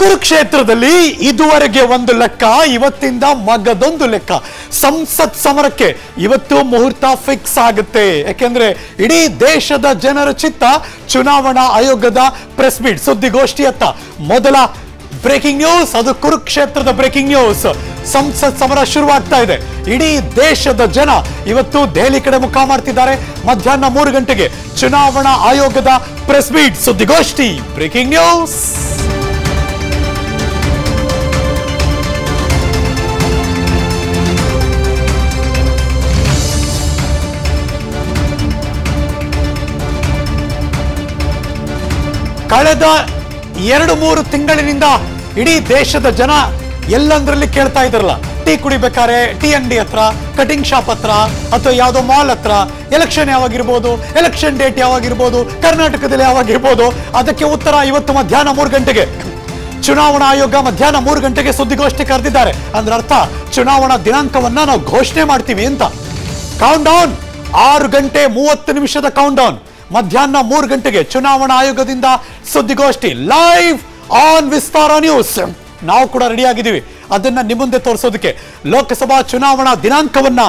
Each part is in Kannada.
ಕುರುಕ್ಷೇತ್ರದಲ್ಲಿ ಇದುವರೆಗೆ ಒಂದು ಲೆಕ್ಕ, ಇವತ್ತಿಂದ ಮಗದೊಂದು ಲೆಕ್ಕ. ಸಂಸತ್ ಸಮರಕ್ಕೆ ಇವತ್ತು ಮುಹೂರ್ತ ಫಿಕ್ಸ್ ಆಗುತ್ತೆ. ಯಾಕೆಂದ್ರೆ ಇಡೀ ದೇಶದ ಜನರ ಚಿತ್ತ ಚುನಾವಣಾ ಆಯೋಗದ ಪ್ರೆಸ್ ಮೀಟ್ ಸುದ್ದಿಗೋಷ್ಠಿಯತ್ತ. ಮೊದಲ ಬ್ರೇಕಿಂಗ್ ನ್ಯೂಸ್, ಅದು ಕುರುಕ್ಷೇತ್ರದ ಬ್ರೇಕಿಂಗ್ ನ್ಯೂಸ್. ಸಂಸತ್ ಸಮರ ಶುರುವಾಗ್ತಾ ಇದೆ. ಇಡೀ ದೇಶದ ಜನ ಇವತ್ತು ದೆಹಲಿ ಕಡೆ ಮುಖ ಮಾಡ್ತಿದ್ದಾರೆ. ಮಧ್ಯಾಹ್ನ 3 ಗಂಟೆಗೆ ಚುನಾವಣಾ ಆಯೋಗದ ಪ್ರೆಸ್ ಮೀಟ್ ಸುದ್ದಿಗೋಷ್ಠಿ. Breaking news. ಕಳೆದ 2-3 ತಿಂಗಳಿನಿಂದ ಇಡೀ ದೇಶದ ಜನ ಎಲ್ಲಂದ್ರಲ್ಲಿ ಕೇಳ್ತಾ ಇದ್ರಲ್ಲ, ಟೀ ಕುಡಿಬೇಕಾರೆ ಟೀ ಅಂಗಡಿ ಹತ್ರ, ಕಟಿಂಗ್ ಶಾಪ್ ಹತ್ರ, ಅಥವಾ ಯಾವುದೋ ಮಾಲ್ ಹತ್ರ ಎಲೆಕ್ಷನ್ ಯಾವಾಗಿರ್ಬೋದು, ಎಲೆಕ್ಷನ್ ಡೇಟ್ ಯಾವಾಗಿರ್ಬೋದು, ಕರ್ನಾಟಕದಲ್ಲಿ ಯಾವಾಗಿರ್ಬೋದು, ಅದಕ್ಕೆ ಉತ್ತರ ಇವತ್ತು ಮಧ್ಯಾಹ್ನ 3 ಗಂಟೆಗೆ ಚುನಾವಣಾ ಆಯೋಗ ಮಧ್ಯಾಹ್ನ 3 ಗಂಟೆಗೆ ಸುದ್ದಿಗೋಷ್ಠಿ ಕರೆದಿದ್ದಾರೆ. ಅಂದ್ರೆ ಅರ್ಥ ಚುನಾವಣಾ ದಿನಾಂಕವನ್ನ ನಾವು ಘೋಷಣೆ ಮಾಡ್ತೀವಿ ಅಂತ. ಕೌಂಟ್ ಡೌನ್ 6 ಗಂಟೆ 30 ನಿಮಿಷದ ಕೌಂಟ್ ಡೌನ್. ಮಧ್ಯಾಹ್ನ 3 ಗಂಟೆಗೆ ಚುನಾವಣಾ ಆಯೋಗದಿಂದ ಸುದ್ದಿಗೋಷ್ಠಿ ಲೈವ್ ಆನ್ ವಿಸ್ತಾರ ನ್ಯೂಸ್. ನಾವು ಕೂಡ ರೆಡಿ ಆಗಿದ್ದೀವಿ ಅದನ್ನ ನಿಮ್ಮ ಮುಂದೆ ತೋರಿಸೋದಕ್ಕೆ. ಲೋಕಸಭಾ ಚುನಾವಣಾ ದಿನಾಂಕವನ್ನ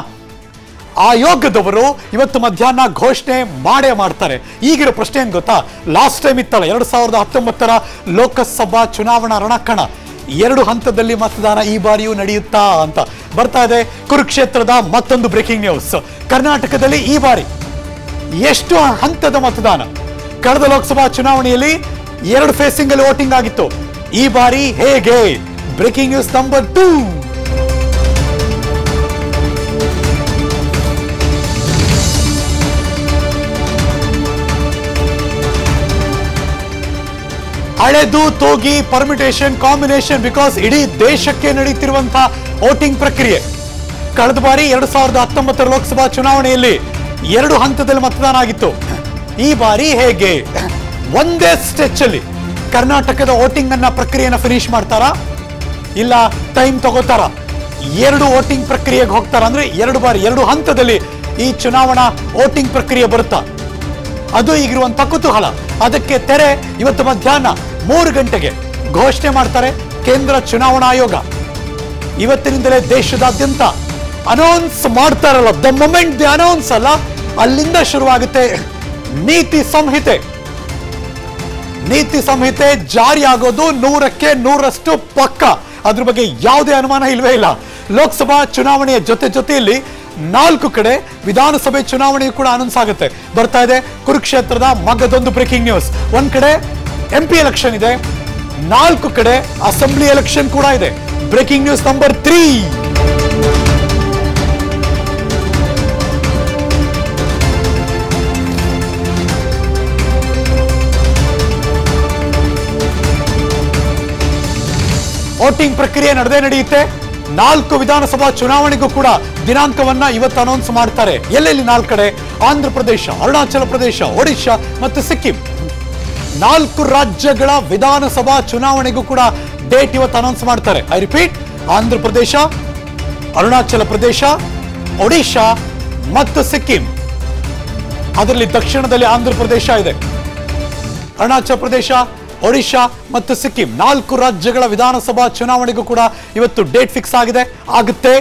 ಆಯೋಗದವರು ಇವತ್ತು ಮಧ್ಯಾಹ್ನ ಘೋಷಣೆ ಮಾಡೇ ಮಾಡ್ತಾರೆ. ಈಗಿರೋ ಪ್ರಶ್ನೆ ಏನ್ ಗೊತ್ತಾ, ಲಾಸ್ಟ್ ಟೈಮ್ ಇತ್ತಲ್ಲ 2019ರ ಲೋಕಸಭಾ ಚುನಾವಣಾ ರಣಕಣ, 2 ಹಂತದಲ್ಲಿ ಮತದಾನ ಈ ಬಾರಿಯೂ ನಡೆಯುತ್ತಾ ಅಂತ ಬರ್ತಾ ಇದೆ. ಕುರುಕ್ಷೇತ್ರದ ಮತ್ತೊಂದು ಬ್ರೇಕಿಂಗ್ ನ್ಯೂಸ್. ಕರ್ನಾಟಕದಲ್ಲಿ ಈ ಬಾರಿ ಎಷ್ಟು ಹಂತದ ಮತದಾನ? ಕಳೆದ ಲೋಕಸಭಾ ಚುನಾವಣೆಯಲ್ಲಿ 2 ಫೇಸಿಂಗ್ ಅಲ್ಲಿ ವೋಟಿಂಗ್ ಆಗಿತ್ತು. ಈ ಬಾರಿ ಹೇಗೆ? Breaking news number 2. ಹಳೆದು ತೋಗಿ ಪರ್ಮಿಟೇಷನ್ ಕಾಂಬಿನೇಷನ್, ಬಿಕಾಸ್ ಇಡೀ ದೇಶಕ್ಕೆ ನಡೀತಿರುವಂತಹ ವೋಟಿಂಗ್ ಪ್ರಕ್ರಿಯೆ. ಕಳೆದ ಬಾರಿ 2019 ಲೋಕಸಭಾ ಚುನಾವಣೆಯಲ್ಲಿ 2 ಹಂತದಲ್ಲಿ ಮತದಾನ ಆಗಿತ್ತು. ಈ ಬಾರಿ ಹೇಗೆ? ಒಂದೇ ಸ್ಟೆಚ್ ಅಲ್ಲಿ ಕರ್ನಾಟಕದ ವೋಟಿಂಗ್ ಅನ್ನ ಪ್ರಕ್ರಿಯೆನ ಫಿನಿಶ್ ಮಾಡ್ತಾರಾ, ಇಲ್ಲ ಟೈಮ್ ತಗೋತಾರ? 2 ವೋಟಿಂಗ್ ಪ್ರಕ್ರಿಯೆಗೆ ಹೋಗ್ತಾರ ಅಂದ್ರೆ 2 ಬಾರಿ 2 ಹಂತದಲ್ಲಿ ಈ ಚುನಾವಣಾ ವೋಟಿಂಗ್ ಪ್ರಕ್ರಿಯೆ ಬರುತ್ತಾ? ಅದು ಈಗಿರುವಂತ ಕುತೂಹಲ. ಅದಕ್ಕೆ ತೆರೆ ಇವತ್ತು ಮಧ್ಯಾಹ್ನ 3 ಗಂಟೆಗೆ ಘೋಷಣೆ ಮಾಡ್ತಾರೆ ಕೇಂದ್ರ ಚುನಾವಣಾ ಆಯೋಗ. ಇವತ್ತಿನಿಂದಲೇ ದೇಶದಾದ್ಯಂತ ಅನೌನ್ಸ್ ಮಾಡ್ತಾರಲ್ಲ, ದ ಮೊಮೆಂಟ್ ದಿ ಅನೌನ್ಸ್ ಅಲ್ಲ, ಅಲ್ಲಿಂದ ಶುರುವಾಗುತ್ತೆ ನೀತಿ ಸಂಹಿತೆ. ನೀತಿ ಸಂಹಿತೆ ಜಾರಿ ಆಗೋದು 100ಕ್ಕೆ 100ರಷ್ಟು ಪಕ್ಕ. ಅದ್ರ ಬಗ್ಗೆ ಯಾವುದೇ ಅನುಮಾನ ಇಲ್ವೇ ಇಲ್ಲ. ಲೋಕಸಭಾ ಚುನಾವಣೆಯ ಜೊತೆಯಲ್ಲಿ 4 ಕಡೆ ವಿಧಾನಸಭೆ ಚುನಾವಣೆಯು ಕೂಡ ಅನೌನ್ಸ್ ಆಗುತ್ತೆ. ಬರ್ತಾ ಇದೆ ಕುರುಕ್ಷೇತ್ರದ ಮಗದೊಂದು ಬ್ರೇಕಿಂಗ್ ನ್ಯೂಸ್. ಒಂದ್ ಕಡೆ MP ಎಲೆಕ್ಷನ್ ಇದೆ, 4 ಕಡೆ ಅಸೆಂಬ್ಲಿ ಎಲೆಕ್ಷನ್ ಕೂಡ ಇದೆ. Breaking news number 3. ವೋಟಿಂಗ್ ಪ್ರಕ್ರಿಯೆ ನಡೆಯುತ್ತೆ. 4 ವಿಧಾನಸಭಾ ಚುನಾವಣೆಗೂ ಕೂಡ ದಿನಾಂಕವನ್ನ ಇವತ್ತು ಅನೌನ್ಸ್ ಮಾಡ್ತಾರೆ. ಎಲ್ಲೆಲ್ಲಿ 4 ಕಡೆ? ಆಂಧ್ರ ಪ್ರದೇಶ, ಅರುಣಾಚಲ ಪ್ರದೇಶ, ಒಡಿಶಾ ಮತ್ತು ಸಿಕ್ಕಿಂ. 4 ರಾಜ್ಯಗಳ ವಿಧಾನಸಭಾ ಚುನಾವಣೆಗೂ ಕೂಡ ಡೇಟ್ ಇವತ್ತು ಅನೌನ್ಸ್ ಮಾಡ್ತಾರೆ. ಐ ರಿಪೀಟ್, ಆಂಧ್ರ ಪ್ರದೇಶ, ಅರುಣಾಚಲ ಪ್ರದೇಶ, ಒಡಿಶಾ ಮತ್ತು ಸಿಕ್ಕಿಂ. ಅದರಲ್ಲಿ ದಕ್ಷಿಣದಲ್ಲಿ ಆಂಧ್ರ ಪ್ರದೇಶ ಇದೆ, ಅರುಣಾಚಲ ಪ್ರದೇಶ, ಒಡಿಶಾ ಮತ್ತು ಸಿಕ್ಕಿಂ. 4 ರಾಜ್ಯಗಳ ವಿಧಾನಸಭಾ ಚುನಾವಣೆಗೂ ಕೂಡ ಇವತ್ತು ಡೇಟ್ ಫಿಕ್ಸ್ ಆಗುತ್ತೆ.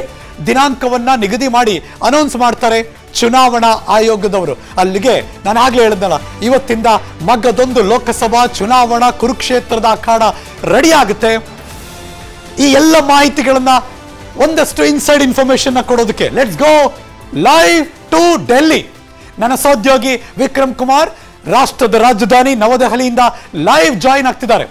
ದಿನಾಂಕವನ್ನ ನಿಗದಿ ಮಾಡಿ ಅನೌನ್ಸ್ ಮಾಡ್ತಾರೆ ಚುನಾವಣಾ ಆಯೋಗದವರು. ಅಲ್ಲಿಗೆ ನಾನು ಆಗ್ಲೇ ಹೇಳಿದ್ನಲ್ಲ, ಇವತ್ತಿಂದ ಮಗದೊಂದು ಲೋಕಸಭಾ ಚುನಾವಣಾ ಕುರುಕ್ಷೇತ್ರದ ಅಖಾಡ ರೆಡಿ ಆಗುತ್ತೆ. ಈ ಎಲ್ಲ ಮಾಹಿತಿಗಳನ್ನ ಒಂದಷ್ಟು ಇನ್ಸೈಡ್ ಇನ್ಫಾರ್ಮೇಶನ್ ಕೊಡೋದಕ್ಕೆ let's go live to Delhi. ನನ್ನ ಸಹೋದ್ಯೋಗಿ ವಿಕ್ರಮ್ ಕುಮಾರ್ ರಾಷ್ಟ್ರದ ರಾಜಧಾನಿ ನವದೆಹಲಿಯಿಂದ ಲೈವ್ ಜಾಯಿನ್ ಆಗ್ತಿದ್ದಾರೆ.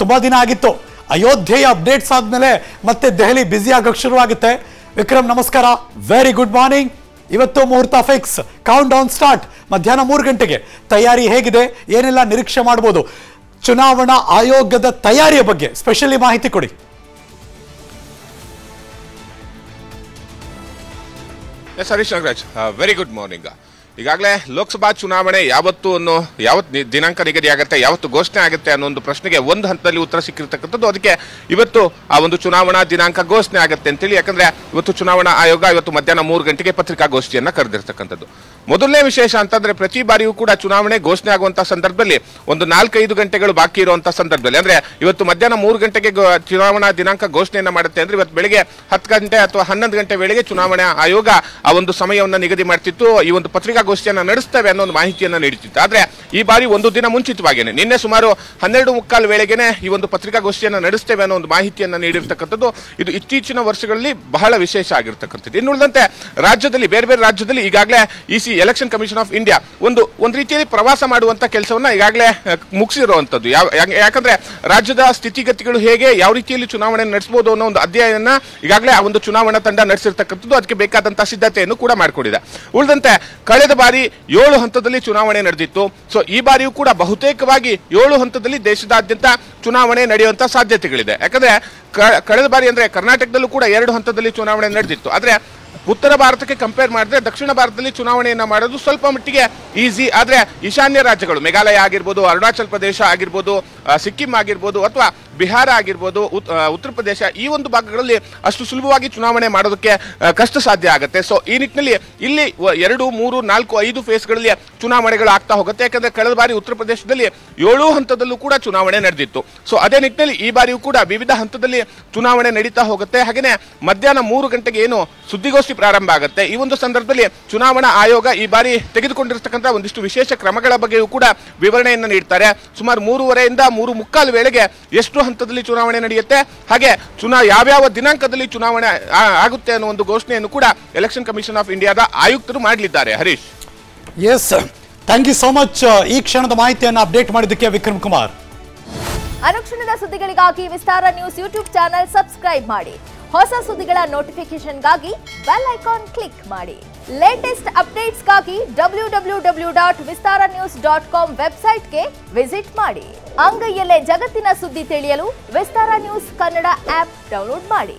ತುಂಬಾ ದಿನ ಆಗಿತ್ತು, ಅಯೋಧ್ಯೆಯ ಅಪ್ಡೇಟ್ಸ್ ಆದ್ಮೇಲೆ ಮತ್ತೆ ದೆಹಲಿ ಬ್ಯುಸಿ ಆಗೋಕೆ ಶುರುವಾಗುತ್ತೆ. ವಿಕ್ರಮ್ ನಮಸ್ಕಾರ, ವೆರಿ ಗುಡ್ ಮಾರ್ನಿಂಗ್. ಇವತ್ತು ಮುಹೂರ್ತ ಫಿಕ್ಸ್, ಕೌಂಟ್ ಡೌನ್ ಸ್ಟಾರ್ಟ್. ಮಧ್ಯಾಹ್ನ 3 ಗಂಟೆಗೆ ತಯಾರಿ ಹೇಗಿದೆ, ಏನೆಲ್ಲ ನಿರೀಕ್ಷೆ ಮಾಡಬಹುದು? ಚುನಾವಣಾ ಆಯೋಗದ ತಯಾರಿಯ ಬಗ್ಗೆ ಸ್ಪೆಷಲಿ ಮಾಹಿತಿ ಕೊಡಿ. Yes, Harish Nagaraj, very good morning. ಈಗಾಗಲೇ ಲೋಕಸಭಾ ಚುನಾವಣೆ ಯಾವತ್ತು ದಿನಾಂಕ ನಿಗದಿ ಆಗುತ್ತೆ, ಯಾವತ್ತು ಘೋಷಣೆ ಆಗುತ್ತೆ ಅನ್ನೋ ಒಂದು ಪ್ರಶ್ನೆಗೆ ಒಂದು ಹಂತದಲ್ಲಿ ಉತ್ತರ ಸಿಕ್ಕಿರ್ತಕ್ಕಂಥದ್ದು. ಅದಕ್ಕೆ ಇವತ್ತು ಆ ಒಂದು ಚುನಾವಣಾ ದಿನಾಂಕ ಘೋಷಣೆ ಆಗುತ್ತೆ ಅಂತೇಳಿ, ಯಾಕಂದ್ರೆ ಇವತ್ತು ಚುನಾವಣಾ ಆಯೋಗ ಇವತ್ತು ಮಧ್ಯಾಹ್ನ 3 ಗಂಟೆಗೆ ಪತ್ರಿಕಾಗೋಷ್ಠಿಯನ್ನ ಕರೆದಿರ್ತಕ್ಕಂಥದ್ದು. ಮೊದಲನೇ ವಿಶೇಷ ಅಂತಂದ್ರೆ ಪ್ರತಿ ಬಾರಿಯೂ ಕೂಡ ಚುನಾವಣೆ ಘೋಷಣೆ ಆಗುವಂತಹ ಸಂದರ್ಭದಲ್ಲಿ ಒಂದು 4-5 ಗಂಟೆಗಳು ಬಾಕಿ ಇರುವಂತಹ ಸಂದರ್ಭದಲ್ಲಿ, ಅಂದ್ರೆ ಇವತ್ತು ಮಧ್ಯಾಹ್ನ 3 ಗಂಟೆಗೆ ಚುನಾವಣಾ ದಿನಾಂಕ ಘೋಷಣೆಯನ್ನ ಮಾಡುತ್ತೆ ಅಂದ್ರೆ ಇವತ್ತು ಬೆಳಿಗ್ಗೆ 10 ಗಂಟೆ ಅಥವಾ 11 ಗಂಟೆ ವೇಳೆಗೆ ಚುನಾವಣಾ ಆಯೋಗ ಆ ಒಂದು ಸಮಯವನ್ನ ನಿಗದಿ ಮಾಡ್ತಿತ್ತು, ಈ ಒಂದು ಪತ್ರಿಕಾಗೋಷ್ಠಿಯನ್ನ ನಡೆಸ್ತೇವೆ ಅನ್ನೋ ಒಂದು ಮಾಹಿತಿಯನ್ನ ನೀಡುತ್ತಿತ್ತು. ಆದ್ರೆ ಈ ಬಾರಿ ಒಂದು ದಿನ ಮುಂಚಿತವಾಗಿಯೇ ನಿನ್ನೆ ಸುಮಾರು 12:15 ವೇಳೆಗೆನೆ ಈ ಒಂದು ಪತ್ರಿಕಾಗೋಷ್ಠಿಯನ್ನ ನಡೆಸ್ತೇವೆ ಅನ್ನೋ ಒಂದು ಮಾಹಿತಿಯನ್ನ ನೀಡಿರ್ತಕ್ಕಂಥದ್ದು. ಇದು ಇತ್ತೀಚಿನ ವರ್ಷಗಳಲ್ಲಿ ಬಹಳ ವಿಶೇಷ ಆಗಿರ್ತಕ್ಕಂಥದ್ದು. ಇನ್ನುಳಿದಂತೆ ರಾಜ್ಯದಲ್ಲಿ ಬೇರೆ ಬೇರೆ ರಾಜ್ಯದಲ್ಲಿ ಈಗಾಗಲೇ EC election commission of India ಒಂದು ರೀತಿಯಲ್ಲಿ ಪ್ರವಾಸ ಮಾಡುವಂತ ಕೆಲಸವನ್ನ ಈಗಾಗಲೇ ಮುಗಿಸಿರುವಂತದ್ದು. ಯಾಕಂದ್ರೆ ರಾಜ್ಯದ ಸ್ಥಿತಿಗತಿಗಳು ಹೇಗೆ, ಯಾವ ರೀತಿಯಲ್ಲಿ ಚುನಾವಣೆ ನಡೆಸಬಹುದು ಅನ್ನೋ ಒಂದು ಅಧ್ಯಯನ ಈಗಾಗಲೇ ಆ ಒಂದು ಚುನಾವಣಾ ತಂಡ ನಡೆಸಿರ್ತಕ್ಕಂಥದ್ದು. ಅದಕ್ಕೆ ಬೇಕಾದಂತಹ ಸಿದ್ಧತೆಯನ್ನು ಕೂಡ ಮಾಡಿಕೊಂಡಿದೆ. ಉಳಿದಂತೆ ಕಳೆದ ಬಾರಿ 7 ಹಂತದಲ್ಲಿ ಚುನಾವಣೆ ನಡೆದಿತ್ತು. ಸೊ ಈ ಬಾರಿಯೂ ಕೂಡ ಬಹುತೇಕವಾಗಿ 7 ಹಂತದಲ್ಲಿ ದೇಶದಾದ್ಯಂತ ಚುನಾವಣೆ ನಡೆಯುವಂತಹ ಸಾಧ್ಯತೆಗಳಿದೆ. ಯಾಕಂದ್ರೆ ಕಳೆದ ಬಾರಿ ಅಂದ್ರೆ ಕರ್ನಾಟಕದಲ್ಲೂ ಕೂಡ 2 ಹಂತದಲ್ಲಿ ಚುನಾವಣೆ ನಡೆದಿತ್ತು. ಆದ್ರೆ ಉತ್ತರ ಭಾರತಕ್ಕೆ ಕಂಪೇರ್ ಮಾಡಿದ್ರೆ ದಕ್ಷಿಣ ಭಾರತದಲ್ಲಿ ಚುನಾವಣೆಯನ್ನ ಮಾಡೋದು ಸ್ವಲ್ಪ ಮಟ್ಟಿಗೆ ಈಸಿ. ಆದ್ರೆ ಈಶಾನ್ಯ ರಾಜ್ಯಗಳು ಮೇಘಾಲಯ ಆಗಿರ್ಬೋದು, ಅರುಣಾಚಲ ಪ್ರದೇಶ ಆಗಿರ್ಬೋದು, ಸಿಕ್ಕಿಂ ಆಗಿರ್ಬೋದು, ಅಥವಾ ಬಿಹಾರ ಆಗಿರ್ಬೋದು, ಉತ್ತರ ಪ್ರದೇಶ, ಈ ಒಂದು ಭಾಗಗಳಲ್ಲಿ ಅಷ್ಟು ಸುಲಭವಾಗಿ ಚುನಾವಣೆ ಮಾಡೋದಕ್ಕೆ ಕಷ್ಟ ಸಾಧ್ಯ ಆಗುತ್ತೆ. ಸೊ ಈ ನಿಟ್ಟಿನಲ್ಲಿ ಇಲ್ಲಿ 2, 3, 4, 5 ಫೇಸ್ಗಳಲ್ಲಿ ಚುನಾವಣೆಗಳು ಆಗ್ತಾ ಹೋಗುತ್ತೆ. ಯಾಕಂದ್ರೆ ಕಳೆದ ಬಾರಿ ಉತ್ತರ ಪ್ರದೇಶದಲ್ಲಿ 7 ಹಂತದಲ್ಲೂ ಕೂಡ ಚುನಾವಣೆ ನಡೆದಿತ್ತು. ಸೊ ಅದೇ ನಿಟ್ಟಿನಲ್ಲಿ ಈ ಬಾರಿಯೂ ಕೂಡ ವಿವಿಧ ಹಂತದಲ್ಲಿ ಚುನಾವಣೆ ನಡೀತಾ ಹೋಗುತ್ತೆ. ಹಾಗೇನೆ ಮಧ್ಯಾಹ್ನ 3 ಗಂಟೆಗೆ ಏನು ಸುದ್ದಿಗೋಷ್ಠಿ ಪ್ರಾರಂಭ ಆಗುತ್ತೆ, ಈ ಒಂದು ಸಂದರ್ಭದಲ್ಲಿ ಚುನಾವಣಾ ಆಯೋಗ ಈ ಬಾರಿ ತೆಗೆದುಕೊಂಡಿರ್ತಕ್ಕಂಥ ಒಂದಿಷ್ಟು ವಿಶೇಷ ಕ್ರಮಗಳ ಬಗ್ಗೆಯೂ ಕೂಡ ವಿವರಣೆಯನ್ನು ನೀಡ್ತಾರೆ. ಸುಮಾರು 3:15 3:45 ವೇಳೆಗೆ ಎಷ್ಟು ಹಂತದಲ್ಲಿ ಚುನಾವಣೆ ನಡೆಯುತ್ತೆ, ಹಾಗೆ ಯಾವ್ಯಾವ ದಿನಾಂಕದಲ್ಲಿ ಚುನಾವಣೆ ಆಗುತ್ತೆ ಅನ್ನೋ ಒಂದು ಘೋಷಣೆಯನ್ನು ಕೂಡ ಎಲೆಕ್ಷನ್ ಕಮಿಷನ್ ಆಫ್ ಇಂಡಿಯಾದ ಆಯುಕ್ತರು ಮಾಡಲಿದ್ದಾರೆ. Harish, yes, thank you so much ಈ ಕ್ಷಣದ ಮಾಹಿತಿಯನ್ನು ಅಪ್ಡೇಟ್ ಮಾಡಿದ್ದಕ್ಕೆ ವಿಕ್ರಮ್ ಕುಮಾರ್. ಅನುಕ್ಷಣದ ಸುದ್ದಿಗಳಿಗಾಗಿ Vistara news YouTube channel subscribe ಮಾಡಿ. ಹೊಸ ಸುದ್ದಿಗಳ ನೋಟಿಫಿಕೇಶನ್ಗಾಗಿ ಬೆಲ್ ಐಕಾನ್ ಕ್ಲಿಕ್ ಮಾಡಿ. ಲೇಟೆಸ್ಟ್ ಅಪ್ಡೇಟ್ಸ್ಗಾಗಿ www.vistaranews.com ವೆಬ್ಸೈಟ್ಗೆ ವಿಸಿಟ್ ಮಾಡಿ. ಅಂಗೈಯಲ್ಲೇ ಜಗತ್ತಿನ ಸುದ್ದಿ ತಿಳಿಯಲು Vistara news Kannada app download ಮಾಡಿ.